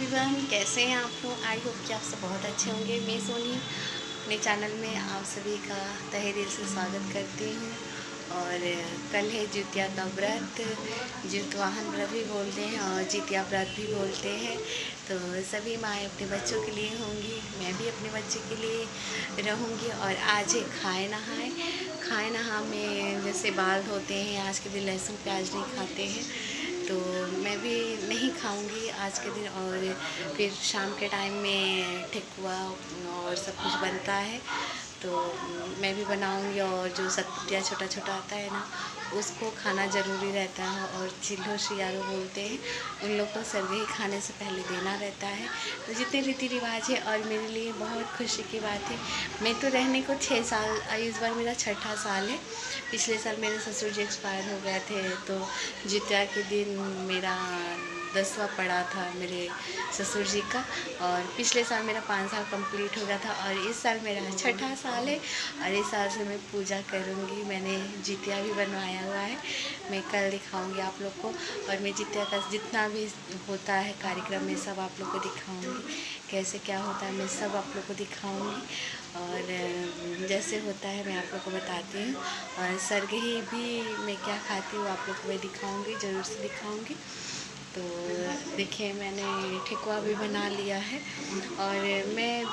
Everyone, कैसे हैं आप लोग। आई होप कि आप सब बहुत अच्छे होंगे। मैं सोनी अपने चैनल में आप सभी का तहे दिल से स्वागत करती हूँ। और कल है जितिया का व्रत, जितवाहन व्रत भी बोलते हैं और जितिया व्रत भी बोलते हैं। तो सभी माएँ अपने बच्चों के लिए होंगी, मैं भी अपने बच्चे के लिए रहूँगी। और आज है खाए नहा में जैसे बाल धोते हैं, आज के दिन लहसुन प्याज नहीं खाते हैं, तो मैं भी नहीं खाऊंगी आज के दिन। और फिर शाम के टाइम में ठेकुआ और सब कुछ बनता है, तो मैं भी बनाऊंगी। और जो सतपुतिया छोटा छोटा आता है ना, उसको खाना ज़रूरी रहता है। और चिल्लो शियारो बोलते हैं, उन लोग को सरगही खाने से पहले देना रहता है। तो जितने रीति रिवाज है, और मेरे लिए बहुत खुशी की बात है। मैं तो रहने को 6 साल, इस बार मेरा छठा साल है। पिछले साल मेरे ससुर जी एक्सपायर हो गए थे, तो जितिया के दिन मेरा 10वां पड़ा था मेरे ससुर जी का। और पिछले साल मेरा 5 साल कंप्लीट हो गया था, और इस साल मेरा छठा साल है। और इस साल से मैं पूजा करूँगी। मैंने जितिया भी बनवाया हुआ है, मैं कल दिखाऊंगी आप लोग को। और मैं जितिया का जितना भी होता है कार्यक्रम में सब आप लोग को दिखाऊंगी, कैसे क्या होता है मैं सब आप लोग को दिखाऊंगी। और जैसे होता है मैं आप लोग को बताती हूँ। और सरगही भी मैं क्या खाती हूँ आप लोग को मैं दिखाऊंगी, ज़रूर से दिखाऊंगी। तो देखिए, मैंने ठेकुआ भी बना लिया है, और मैं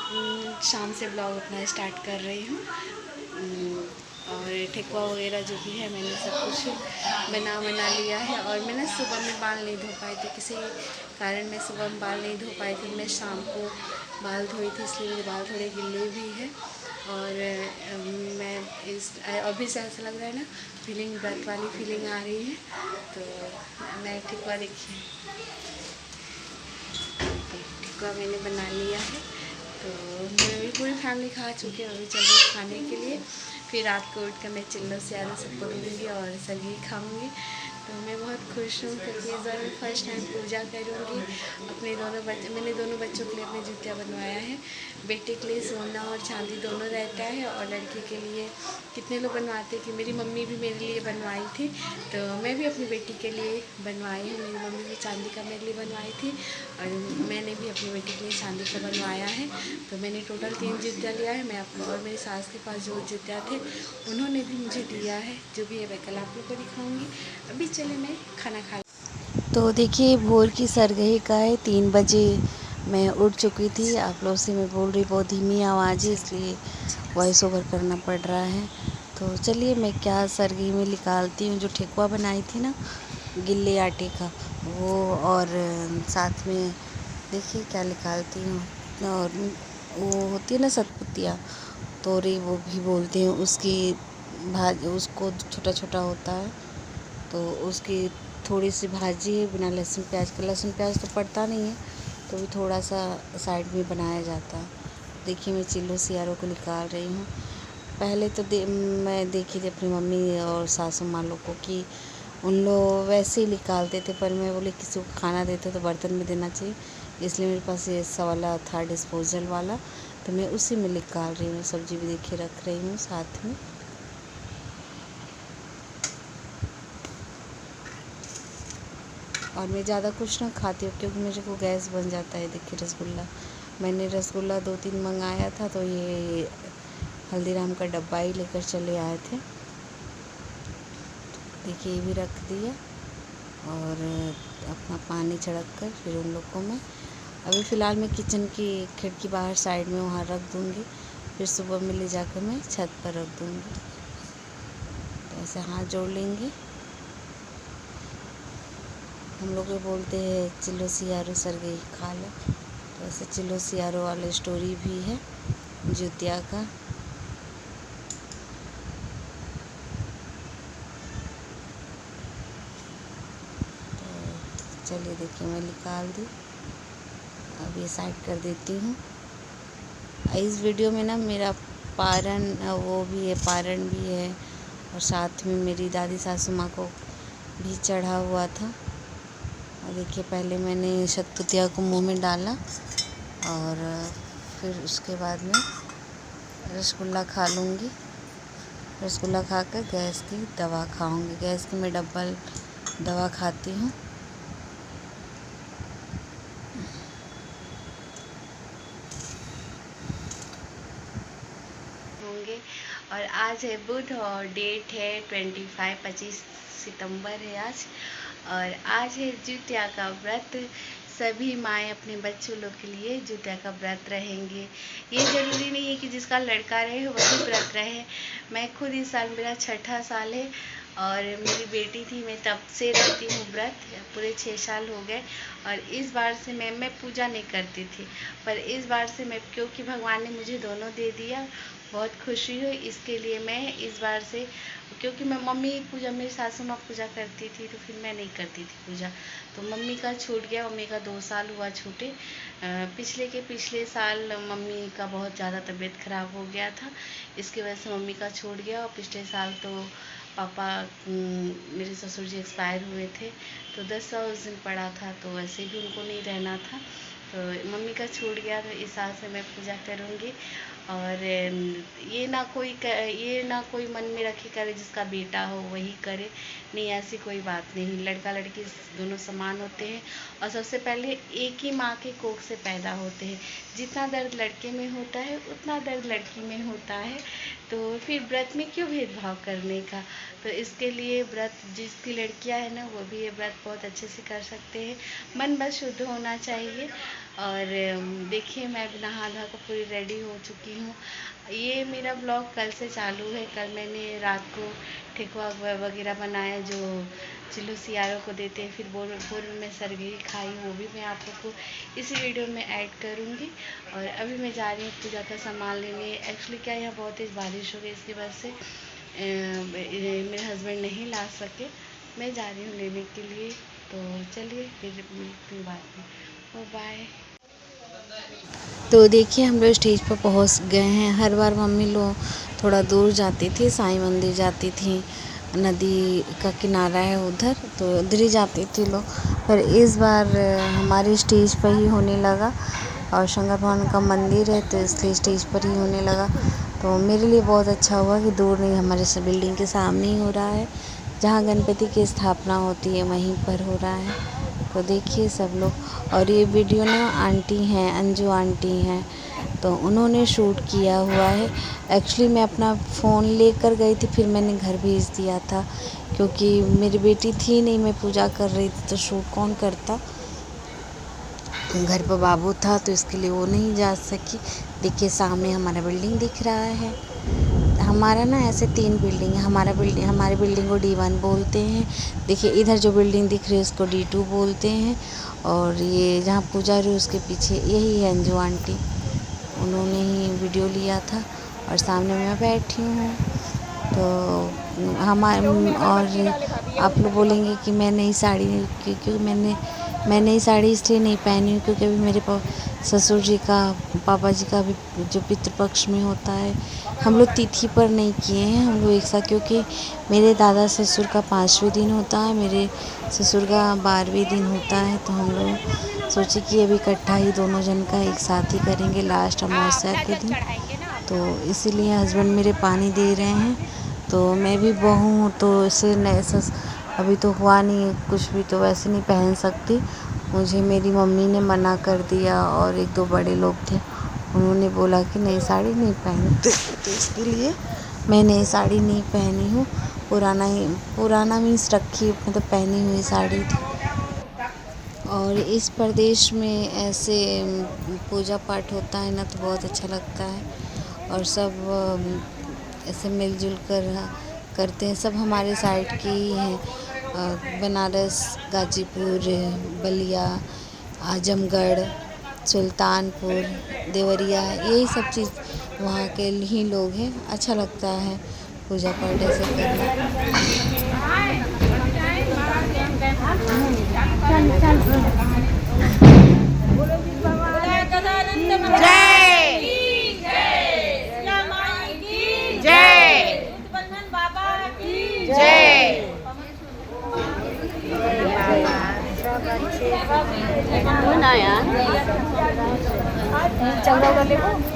शाम से ब्लॉग अपना स्टार्ट कर रही हूँ। और ठेकुआ वगैरह जो भी है मैंने सब कुछ बना लिया है। और मैंने सुबह में बाल नहीं धो पाई थी, किसी कारण मैं सुबह में बाल नहीं धो पाई थी। मैं शाम को बाल धोई थी, इसलिए मेरे बाल थोड़े गिले भी हैं। और मैं इस अभी से ऐसा लग रहा है ना, फीलिंग व्रत वाली फीलिंग आ रही है। तो मैं ठेकुआ देखिए, ठेकुआ मैंने बना लिया है। तो मेरी पूरी फैमिली खा चुके हैं, अभी चल रही खाने के लिए। फिर रात को उठ कर मैं चिल्लो से ज़्यादा सबको दूँगी और सभी खाऊँगी। तो मैं बहुत खुश हूँ, क्योंकि इस बार मैं फर्स्ट टाइम पूजा करूँगी। मैंने दोनों बच्चों के लिए अपने जूतिया बनवाया है। बेटे के लिए सोना और चांदी दोनों रहता है, और लड़की के लिए कितने लोग बनवाते हैं कि मेरी मम्मी भी मेरे लिए बनवाई थी, तो मैं भी अपनी बेटी के लिए बनवाई हूँ। मेरी मम्मी भी चांदी का मेरे लिए बनवाई थी, और मैंने भी अपनी बेटी के लिए चांदी का बनवाया है। तो मैंने टोटल 3 जूतिया लिया है। मैं आपको, और मेरी सास के पास जो जूतिया थे उन्होंने भी मुझे दिया है। जो भी है मैं कल आप लोग को दिखाऊंगी। अभी चले मैं खाना खा। तो देखिए, भोर की सरगही का है, 3 बजे मैं उठ चुकी थी। आप लोग से मैं बोल रही बहुत धीमी आवाज़ है, इसलिए वॉइस ओवर करना पड़ रहा है। तो चलिए, मैं क्या सरगही में निकालती हूँ। जो ठेकुआ बनाई थी ना गिल्ले आटे का, वो, और साथ में देखिए क्या निकालती हूँ। और वो होती है ना सतपुतिया, तोरी वो भी बोलते हैं, उसकी भाज उसको छोटा छोटा होता है, तो उसकी थोड़ी सी भाजी है बिना लहसुन प्याज का। लहसुन प्याज तो पड़ता नहीं है, तो भी थोड़ा सा साइड में बनाया जाता है। देखिए, मैं चिल्लो सियारों को निकाल रही हूँ। पहले तो मैं देखी थी अपनी मम्मी और सासू माँ लोग को कि उन लोग वैसे ही निकालते थे, पर मैं बोली किसी को खाना देते तो बर्तन में देना चाहिए, इसलिए मेरे पास ये वाला था डिस्पोजल वाला, तो मैं उसी में निकाल रही हूँ। सब्जी भी देखिए रख रही हूँ साथ में। और मैं ज़्यादा कुछ ना खाती हूँ, क्योंकि मेरे को गैस बन जाता है। देखिए रसगुल्ला, मैंने रसगुल्ला 2-3 मंगाया था, तो ये हल्दीराम का डब्बा ही लेकर चले आए थे। देखिए, ये भी रख दिया, और अपना पानी छिड़क कर फिर उन लोग को मैं अभी फ़िलहाल मैं किचन की खिड़की बाहर साइड में वहाँ रख दूँगी। फिर सुबह में ले जाकर मैं छत पर रख दूँगी। तो ऐसे हाथ जोड़ लेंगे। हम लोग बोलते हैं चिल्लो सियारो सरगही खा लो, तो ऐसे चिल्लो सियारो वाला स्टोरी भी है जितिया का। तो चलिए, देखिए मैं निकाल दी, अब ये साइड कर देती हूँ। इस वीडियो में ना मेरा पारण वो भी है, पारण भी है, और साथ में मेरी दादी सासू माँ को भी चढ़ा हुआ था। और देखिए, पहले मैंने सतपुतिया को मुंह में डाला, और फिर उसके बाद में रसगुल्ला खा लूँगी। रसगुल्ला खाकर गैस की दवा खाऊँगी। गैस की मैं डबल दवा खाती हूँ। आज है बुध और डेट है 25 सितंबर है आज। और आज है जितिया का व्रत। सभी माएँ अपने बच्चों लोग के लिए जितिया का व्रत रहेंगे। ये ज़रूरी नहीं है कि जिसका लड़का रहे वही व्रत रहे। मैं खुद इस साल मेरा 6ठा साल है और मेरी बेटी थी, मैं तब से रहती हूँ व्रत, पूरे 6 साल हो गए। और इस बार से मैं पूजा नहीं करती थी, पर इस बार से मैं, क्योंकि भगवान ने मुझे दोनों दे दिया, बहुत खुशी हुई। इसके लिए मैं इस बार से, क्योंकि मैं मम्मी पूजा, मेरी सासू माँ पूजा करती थी तो फिर मैं नहीं करती थी पूजा, तो मम्मी का छूट गया। मम्मी का 2 साल हुआ छूटे। पिछले साल मम्मी का बहुत ज़्यादा तबीयत ख़राब हो गया था, इसकी वजह से मम्मी का छूट गया। और पिछले साल तो पापा मेरे ससुर जी एक्सपायर हुए थे, तो 10 साल उस दिन पड़ा था, तो वैसे भी उनको नहीं रहना था, तो मम्मी का छूट गया। तो इस साल से मैं पूजा करूँगी। और ये ना कोई मन में रखे करे जिसका बेटा हो वही करे, नहीं, ऐसी कोई बात नहीं। लड़का लड़की दोनों समान होते हैं और सबसे पहले एक ही माँ के कोख से पैदा होते हैं। जितना दर्द लड़के में होता है उतना दर्द लड़की में होता है, तो फिर व्रत में क्यों भेदभाव करने का। तो इसके लिए व्रत, जिसकी लड़कियां है ना, वो भी ये व्रत बहुत अच्छे से कर सकते हैं। मन बस शुद्ध होना चाहिए। और देखिए, मैं नहा धो कर पूरी रेडी हो चुकी हूँ। ये मेरा ब्लॉग कल से चालू है। कल मैंने रात को ठेकुआ वगैरह बनाया जो चिल्लू सियारों को देते हैं, फिर पूर्व में सरगेरी खाई, वो भी मैं आप लोग को इसी वीडियो में ऐड करूँगी। और अभी मैं जा रही हूँ पूजा का सामान लेने। एक्चुअली क्या, यहाँ बहुत तेज़ बारिश हो गई, इसकी वजह से मेरे हस्बैंड नहीं ला सके। मैं जा रही हूँ लेने के लिए, तो चलिए फिर मिलती हूँ बाद में। बाय। तो देखिए, हम लोग स्टेज पर पहुंच गए हैं। हर बार मम्मी लोग थोड़ा दूर जाती थी, साईं मंदिर जाती थी, नदी का किनारा है उधर, तो उधर ही जाती थी लोग। पर इस बार हमारे स्टेज पर ही होने लगा, और शंकर भगवान का मंदिर है तो इसलिए स्टेज पर ही होने लगा। तो मेरे लिए बहुत अच्छा हुआ कि दूर नहीं, हमारे से बिल्डिंग के सामने ही हो रहा है, जहाँ गणपति की स्थापना होती है वहीं पर हो रहा है। तो देखिए सब लोग। और ये वीडियो ना आंटी हैं, अंजू आंटी हैं, तो उन्होंने शूट किया हुआ है। एक्चुअली मैं अपना फ़ोन लेकर गई थी, फिर मैंने घर भेज दिया था, क्योंकि मेरी बेटी थी नहीं, मैं पूजा कर रही थी, तो शूट कौन करता। घर पर बाबू था तो इसके लिए वो नहीं जा सकी। देखिए सामने हमारा बिल्डिंग दिख रहा है। हमारा ना ऐसे 3 बिल्डिंग है। हमारी बिल्डिंग को D1 बोलते हैं। देखिए इधर जो बिल्डिंग दिख रही है उसको D2 बोलते हैं। और ये जहाँ पूजा रही उसके पीछे यही है अंजू आंटी, उन्होंने ही वीडियो लिया था। और सामने मैं बैठी हूँ। तो और आप लोग बोलेंगे कि मैं नई साड़ी, क्योंकि मैं नई साड़ी इसलिए नहीं पहनी हूँ क्योंकि अभी मेरे ससुर जी का, पापा जी का भी जो पितृपक्ष में होता है, हम लोग तिथि पर नहीं किए हैं हम लोग एक साथ, क्योंकि मेरे दादा ससुर का 5वें दिन होता है, मेरे ससुर का 12वें दिन होता है, तो हम लोग सोचे कि अभी इकट्ठा ही दोनों जन का एक साथ ही करेंगे लास्ट अमावस्या के दिन। तो इसीलिए हस्बैंड मेरे पानी दे रहे हैं। तो मैं भी बहू हूँ, तो इसे अभी तो हुआ नहीं कुछ भी, तो वैसे नहीं पहन सकती। मुझे मेरी मम्मी ने मना कर दिया, और 1-2 बड़े लोग थे, उन्होंने बोला कि नई साड़ी नहीं पहनते, तो इसके लिए मैं नई साड़ी नहीं पहनी हूँ। पुराना मीन्स रखी, मतलब पहनी हुई साड़ी थी। और इस प्रदेश में ऐसे पूजा पाठ होता है ना, तो बहुत अच्छा लगता है। और सब ऐसे मिलजुल कर करते हैं। सब हमारे साइड के ही हैं, बनारस, गाजीपुर, बलिया, आजमगढ़, सुल्तानपुर, देवरिया, यही सब चीज़ वहाँ के ही लोग हैं। अच्छा लगता है पूजा पाठ ऐसे करना।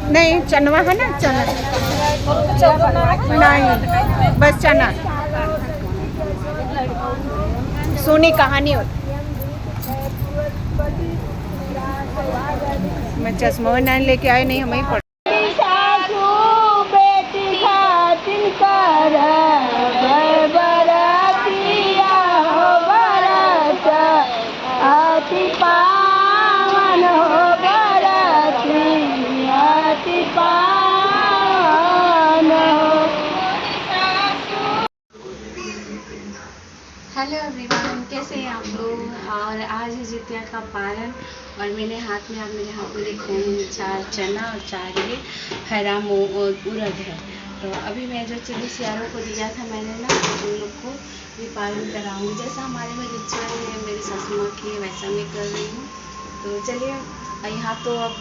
नहीं, चनवा है ना, चना नहीं, बस चना। सोनी कहानी होती। मैं चश्मा नहीं लेके आए, नहीं हमें पड़। सासू बेटी खातिन का पारण। और मेरे हाथ में, आप मेरे हाथ में देख रहे हैं, 4 चना और 4 ये हरा उड़द है। तो अभी मैं जो सियारों को दिया था मैंने ना, उन लोग को भी पारण कराऊंगी। जैसा हमारे में रिचुअल है, मेरी सासू माँ की, वैसा मैं कर रही हूँ। तो चलिए, यहाँ तो अब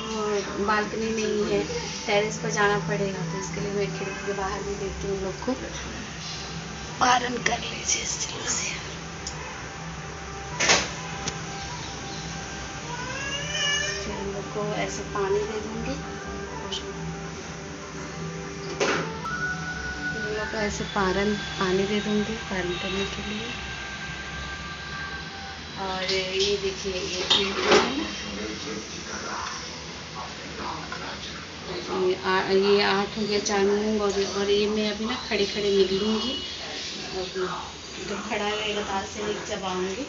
बालकनी नहीं है, टेरेस पर जाना पड़ेगा, तो इसके लिए मैं खिड़की के बाहर भी देती हूँ, लोग को पारण कर लीजिए इस चीज़ से। फिर उन लोग को ऐसे पानी दे दूँगी, फिर उन लोग को ऐसे पानी दे दूँगी पारण करने के लिए। और ये देखिए, ये ये 8 हो गया, 4 मूंग, और ये मैं अभी ना खड़े खड़े निकलूँगी। अब जब खड़ा रहेगा तार से निक चबाऊँगी।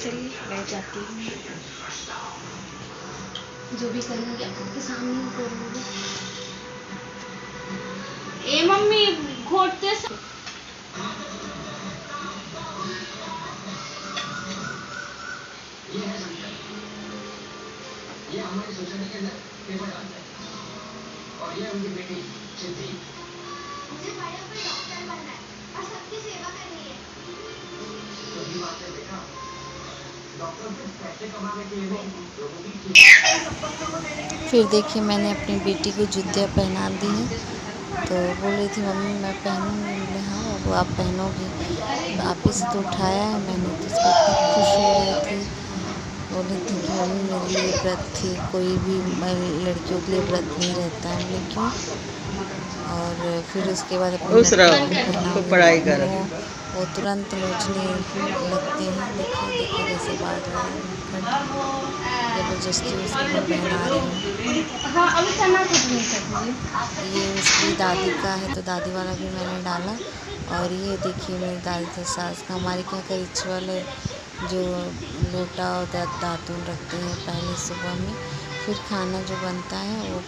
चलिए बैठ जाती हूँ, जो भी करूँगी आपके सामने ही करूँगी। ए मम्मी घोटते ये हमारी सोसाइटी के अंदर पेपर डालता है और ये उनकी बेटी सिद्धि। मुझे बड़े होकर डॉक्टर बनना है और सबकी सेवा करनी है। सही बात है बेटा, डॉक्टर सिर्फ पैसे कमाने के लिए नहीं, लोगों की फिर देखिए मैंने अपनी बेटी को जूतियाँ पहना दी हैं। तो बोल रही थी मम्मी मैं पहनूँगी, बोले हाँ बाबू आप पहनोगी, आप ही से तो उठाया है मैंने। तो उसको इतनी खुश हो रही थी, बोली थी कि मम्मी मेरे लिए व्रत थी, कोई भी लड़कियों के लिए व्रत नहीं रहता है। बोले क्यों? और फिर उसके बाद अपनी पढ़ाई कर वो तुरंत नोचने लगते हैं। देखो देखो कैसे बात रहा है, ज़बरदस्ती उसको मैं पहना रही हूँ। हाँ, अभी चना कुछ नहीं सकती। ये उसकी दादी का है, तो दादी वाला भी मैंने डाला। और ये देखिए मेरी दादी के सास का, हमारे क्या का रिचुअल है, जो लोटा और दातून रखते हैं पहले सुबह में, फिर खाना जो बनता है वो